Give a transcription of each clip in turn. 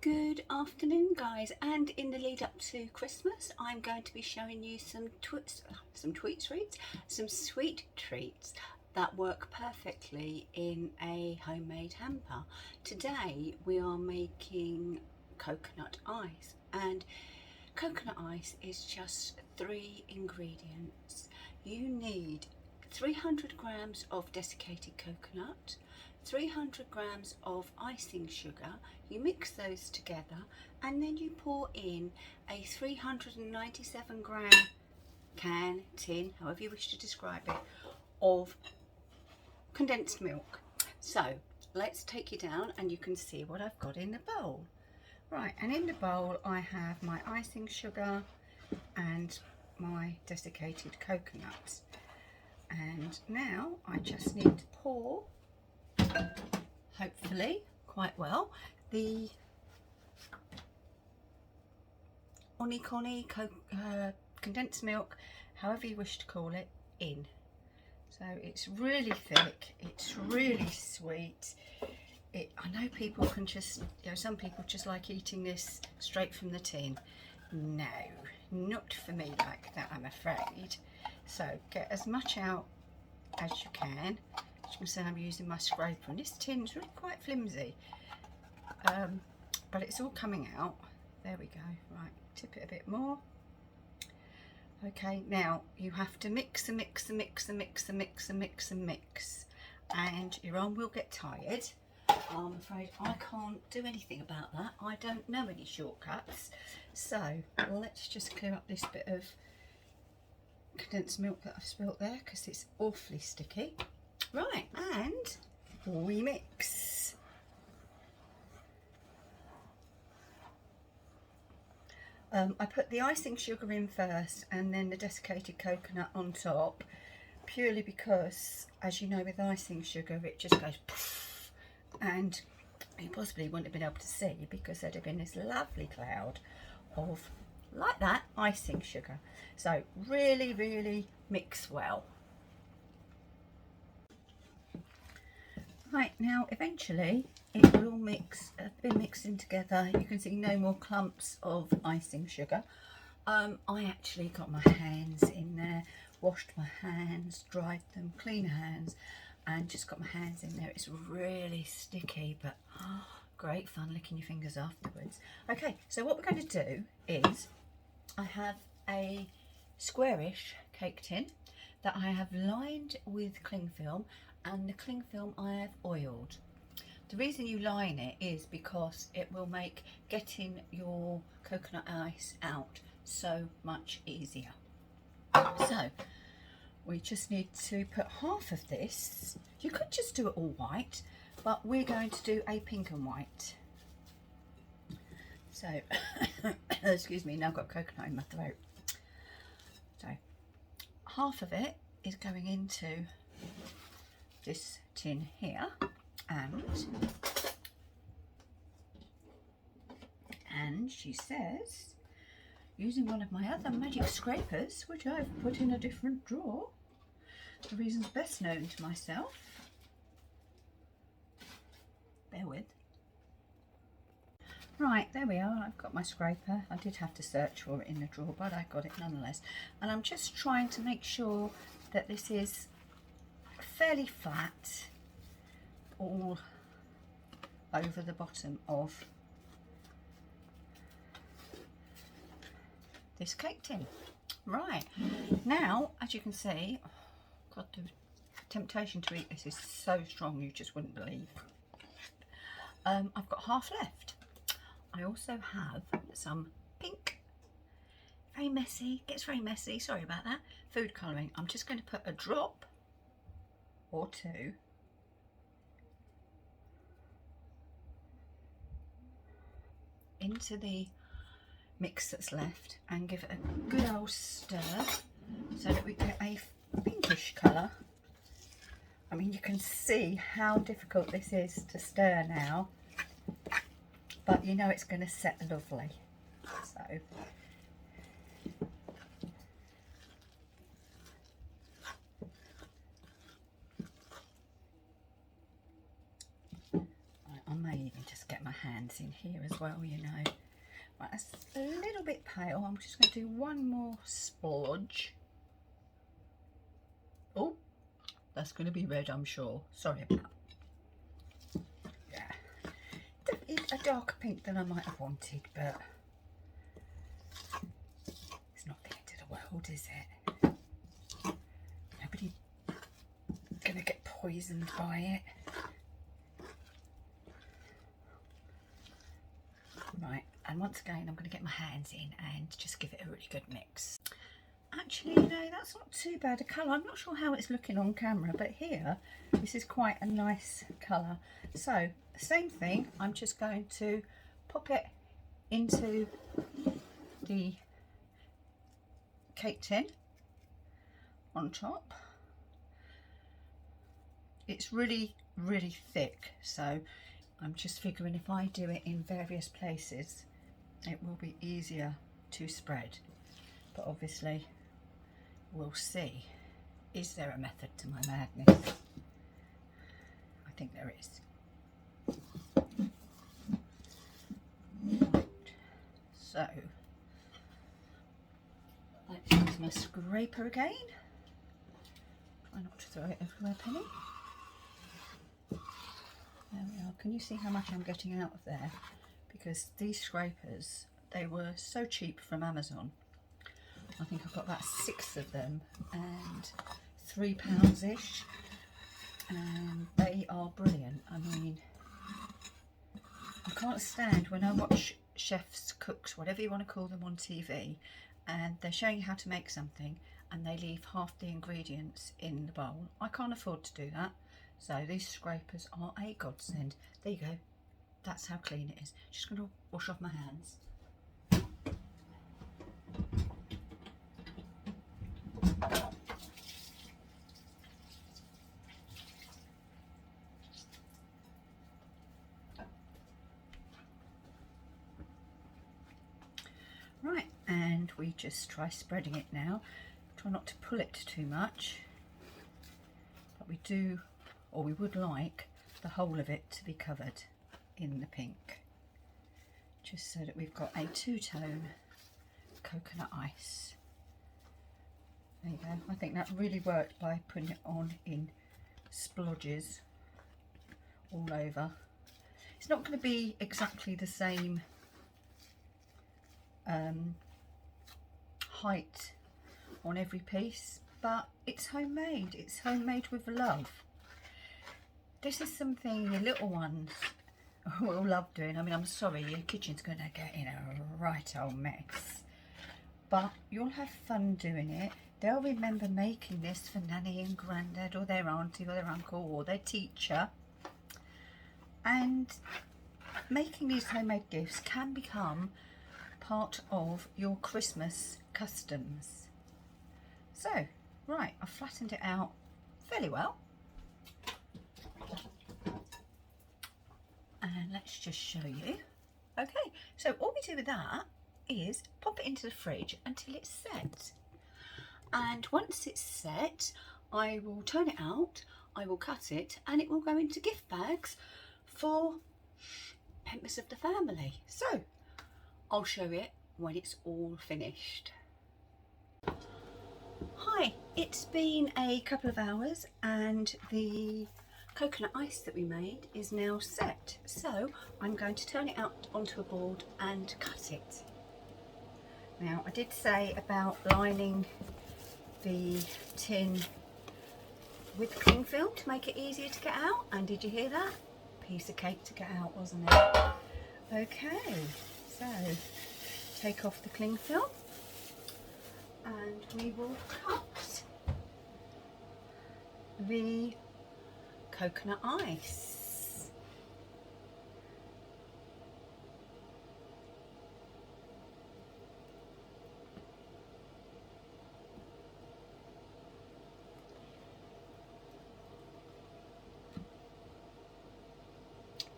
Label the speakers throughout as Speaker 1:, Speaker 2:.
Speaker 1: Good afternoon, guys, and in the lead up to Christmas I'm going to be showing you some sweet treats that work perfectly in a homemade hamper. Today we are making coconut ice, and coconut ice is just 3 ingredients. You need 300 grams of desiccated coconut, 300 grams of icing sugar. You mix those together and then you pour in a 397 gram tin, however you wish to describe it, of condensed milk. So let's take you down and you can see what I've got in the bowl. Right, and in the bowl I have my icing sugar and my desiccated coconut. And now I just need to pour, hopefully quite well, the Oni condensed milk, however you wish to call it, in. So it's really thick, it's really sweet. I know people can just, some people just like eating this straight from the tin. No, not for me like that, I'm afraid. So get as much out as you can. As you can see, I'm using my scraper, and this tin's really quite flimsy, but it's all coming out. There we go. Right, tip it a bit more. Okay, now you have to mix and mix and mix and mix and mix and mix and mix, and your arm will get tired. I'm afraid I can't do anything about that. I don't know any shortcuts. So let's just clear up this bit of condensed milk that I've spilt there, because it's awfully sticky. Right, and we mix. I put the icing sugar in first and then the desiccated coconut on top, purely because, as you know, with icing sugar it just goes poof, and you possibly wouldn't have been able to see because there'd have been this lovely cloud of, like that, icing sugar. So really mix well. Right, now eventually it will all been mixed in together. You can see no more clumps of icing sugar. I actually got my hands in there, washed my hands, dried them, clean hands, and just got my hands in there. It's really sticky, but great fun licking your fingers afterwards. Okay, so what we're going to do is, I have a squarish cake tin that I have lined with cling film, and the cling film I have oiled. The reason you line it is because it will make getting your coconut ice out so much easier. So we just need to put half of this. You could just do it all white, but we're going to do a pink and white. So excuse me, now I've got coconut in my throat. So half of it is going into this tin here, and she says, using one of my other magic scrapers, which I've put in a different drawer for reasons best known to myself, bear with. Right, there we are. I've got my scraper. I did have to search for it in the drawer, but I got it nonetheless. And I'm just trying to make sure that this is fairly flat all over the bottom of this cake tin. Right, now as you can see, God, the temptation to eat this is so strong you just wouldn't believe. I've got half left. I also have some pink, very messy, gets very messy, sorry about that, food colouring. I'm just going to put a drop or two into the mix that's left and give it a good old stir so that we get a pinkish colour. I mean, you can see how difficult this is to stir now, but you know it's going to set lovely. So I may even just get my hands in here as well, you know. Right, that's a little bit pale. I'm just going to do one more splodge. Oh, that's going to be red, I'm sure. Sorry about that. Yeah, it's a darker pink than I might have wanted, but it's not the end of the world, is it? Nobody going to get poisoned by it. Right, and once again I'm going to get my hands in and just give it a really good mix. Actually, you know, that's not too bad a colour. I'm not sure how it's looking on camera, but here this is quite a nice colour. So same thing, I'm just going to pop it into the cake tin on top. It's really thick, so I'm just figuring if I do it in various places it will be easier to spread, but obviously we'll see. Is there a method to my madness? I think there is. Right. So let's use my scraper again. Try not to throw it everywhere, Penny. There we are. Can you see how much I'm getting out of there? Because these scrapers, they were so cheap from Amazon. I think I've got about 6 of them and £3-ish, and they are brilliant. I mean, I can't stand when I watch chefs, cooks, whatever you want to call them, on TV, and they're showing you how to make something and they leave half the ingredients in the bowl. I can't afford to do that. So these scrapers are a godsend. There you go. That's how clean it is. Just going to wash off my hands. Right, and we just try spreading it now. Try not to pull it too much, but we do, or we would like the whole of it to be covered in the pink, just so that we've got a two-tone coconut ice. There you go. I think that really worked by putting it on in splodges all over. It's not going to be exactly the same height on every piece, but it's homemade. It's homemade with love. This is something your little ones will love doing. I mean, I'm sorry, your kitchen's going to get in a right old mess, but you'll have fun doing it. They'll remember making this for Nanny and Grandad, or their auntie, or their uncle, or their teacher. And making these homemade gifts can become part of your Christmas customs. So, right, I've flattened it out fairly well. And let's just show you. Okay, so all we do with that is pop it into the fridge until it's set. And once it's set, I will turn it out, I will cut it, and it will go into gift bags for members of the family. So, I'll show you when it's all finished. Hi, it's been a couple of hours and the coconut ice that we made is now set. So I'm going to turn it out onto a board and cut it. Now, I did say about lining the tin with cling film to make it easier to get out, and did you hear that? Piece of cake to get out, wasn't it? Okay, so take off the cling film and we will cut the coconut ice.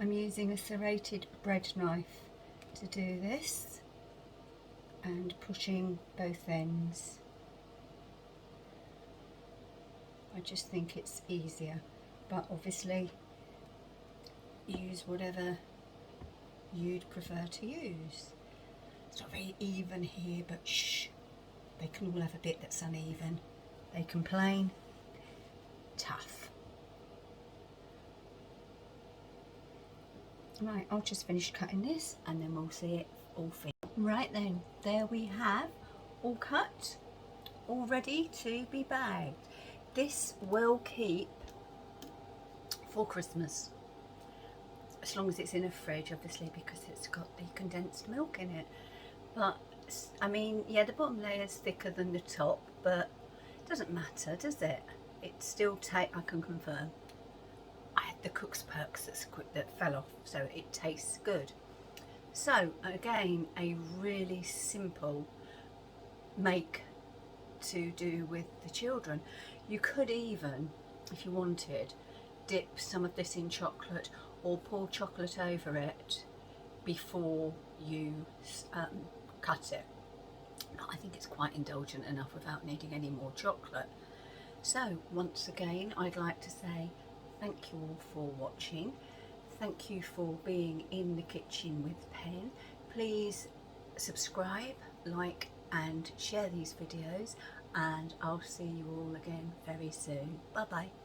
Speaker 1: I'm using a serrated bread knife to do this and pushing both ends. I just think it's easier, but obviously use whatever you'd prefer to use. It's not very even here, but shh, they can all have a bit that's uneven. They complain. Tough. Right, I'll just finish cutting this and then we'll see it all finished. Right then, there we have, all cut, all ready to be bagged. This will keep for Christmas, as long as it's in a fridge, obviously, because it's got the condensed milk in it. But I mean, yeah, the bottom layer is thicker than the top, but it doesn't matter, does it? It still I can confirm. I had the Cook's Perks that fell off, so it tastes good. So again, a really simple make to do with the children. You could even, if you wanted, dip some of this in chocolate or pour chocolate over it before you cut it. But I think it's quite indulgent enough without needing any more chocolate. So once again, I'd like to say thank you all for watching. Thank you for being in the kitchen with Pen. Please subscribe, like and share these videos, and I'll see you all again very soon. Bye bye.